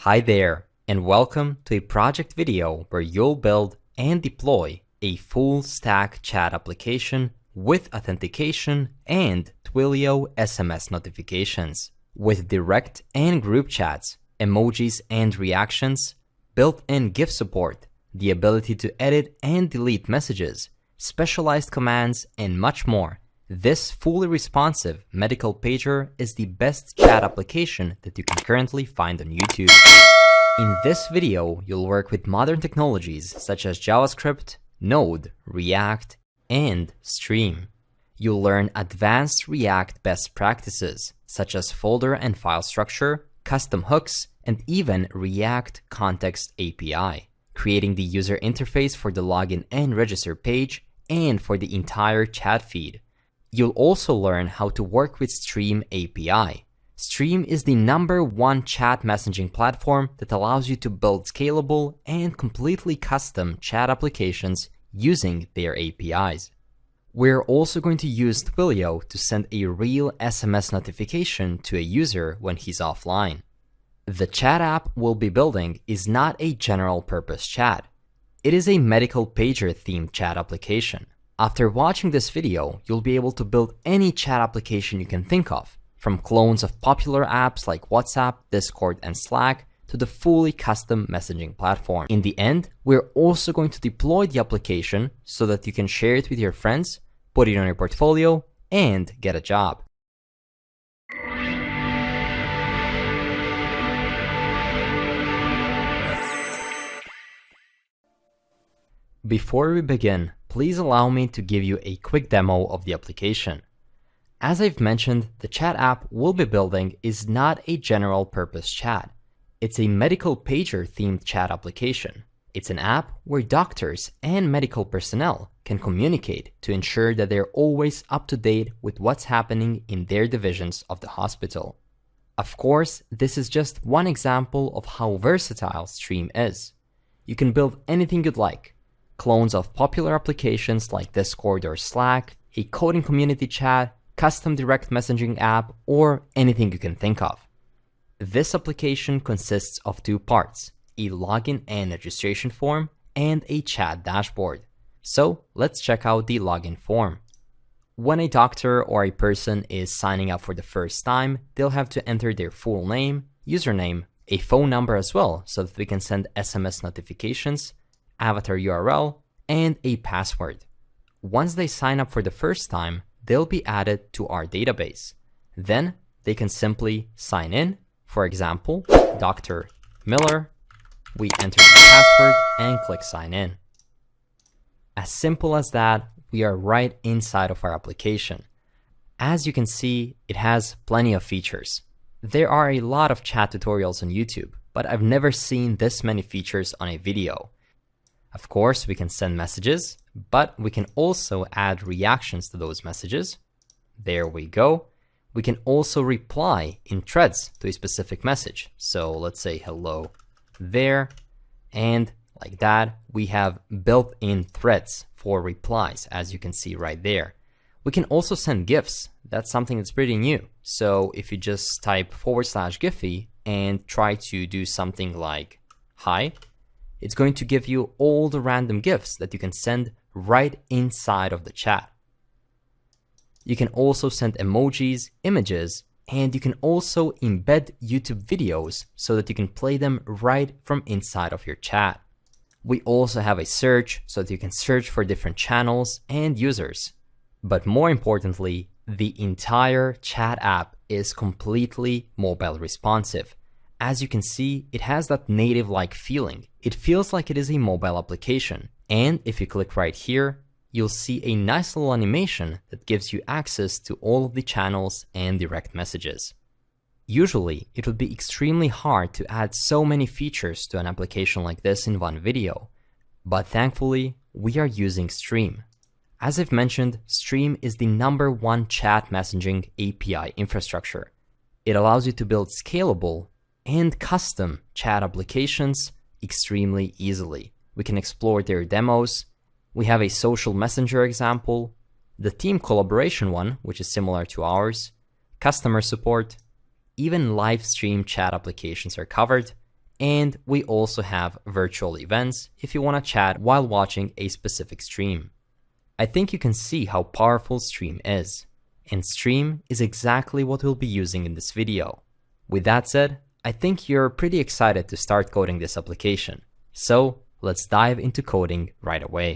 Hi there, and welcome to a project video where you'll build and deploy a full-stack chat application with authentication and Twilio SMS notifications, with direct and group chats, emojis and reactions, built-in GIF support, the ability to edit and delete messages, specialized commands, and much more. This fully responsive medical pager is the best chat application that you can currently find on YouTube. In this video, you'll work with modern technologies such as JavaScript, Node, React, and Stream. You'll learn advanced React best practices such as folder and file structure, custom hooks, and even React Context API, creating the user interface for the login and register page and for the entire chat feed. You'll also learn how to work with Stream API. Stream is the #1 chat messaging platform that allows you to build scalable and completely custom chat applications using their APIs. We're also going to use Twilio to send a real SMS notification to a user when he's offline. The chat app we'll be building is not a general purpose chat. It is a medical pager themed chat application. After watching this video, you'll be able to build any chat application you can think of, from clones of popular apps like WhatsApp, Discord, and Slack to the fully custom messaging platform. In the end, we're also going to deploy the application so that you can share it with your friends, put it on your portfolio, and get a job. Before we begin, please allow me to give you a quick demo of the application. As I've mentioned, the chat app we'll be building is not a general purpose chat. It's a medical pager themed chat application. It's an app where doctors and medical personnel can communicate to ensure that they're always up to date with what's happening in their divisions of the hospital. Of course, this is just one example of how versatile Stream is. You can build anything you'd like. Clones of popular applications like Discord or Slack, a coding community chat, custom direct messaging app, or anything you can think of. This application consists of 2 parts, a login and registration form, and a chat dashboard. So let's check out the login form. When a doctor or a person is signing up for the first time, they'll have to enter their full name, username, a phone number as well, so that we can send SMS notifications, avatar URL, and a password. Once they sign up for the first time, they'll be added to our database. Then they can simply sign in. For example, Dr. Miller. We enter the password and click sign in. As simple as that, we are right inside of our application. As you can see, it has plenty of features. There are a lot of chat tutorials on YouTube, but I've never seen this many features on a video. Of course, we can send messages, but we can also add reactions to those messages. There we go. We can also reply in threads to a specific message. So let's say hello there, and like that, we have built-in threads for replies, as you can see right there. We can also send GIFs. That's something that's pretty new. So if you just type /Giphy and try to do something like hi, it's going to give you all the random GIFs that you can send right inside of the chat. You can also send emojis, images, and you can also embed YouTube videos so that you can play them right from inside of your chat. We also have a search so that you can search for different channels and users. But more importantly, the entire chat app is completely mobile responsive. As you can see, it has that native-like feeling. It feels like it is a mobile application. And if you click right here, you'll see a nice little animation that gives you access to all of the channels and direct messages. Usually, it would be extremely hard to add so many features to an application like this in one video. But thankfully, we are using Stream. As I've mentioned, Stream is the #1 chat messaging API infrastructure. It allows you to build scalable and custom chat applications extremely easily. We can explore their demos. We have a social messenger example, the team collaboration one, which is similar to ours, customer support, even live stream chat applications are covered, And we also have virtual events if you want to chat while watching a specific stream. I think you can see how powerful Stream is. And Stream is exactly what we'll be using in this video. With that said, I think you're pretty excited to start coding this application. So let's dive into coding right away.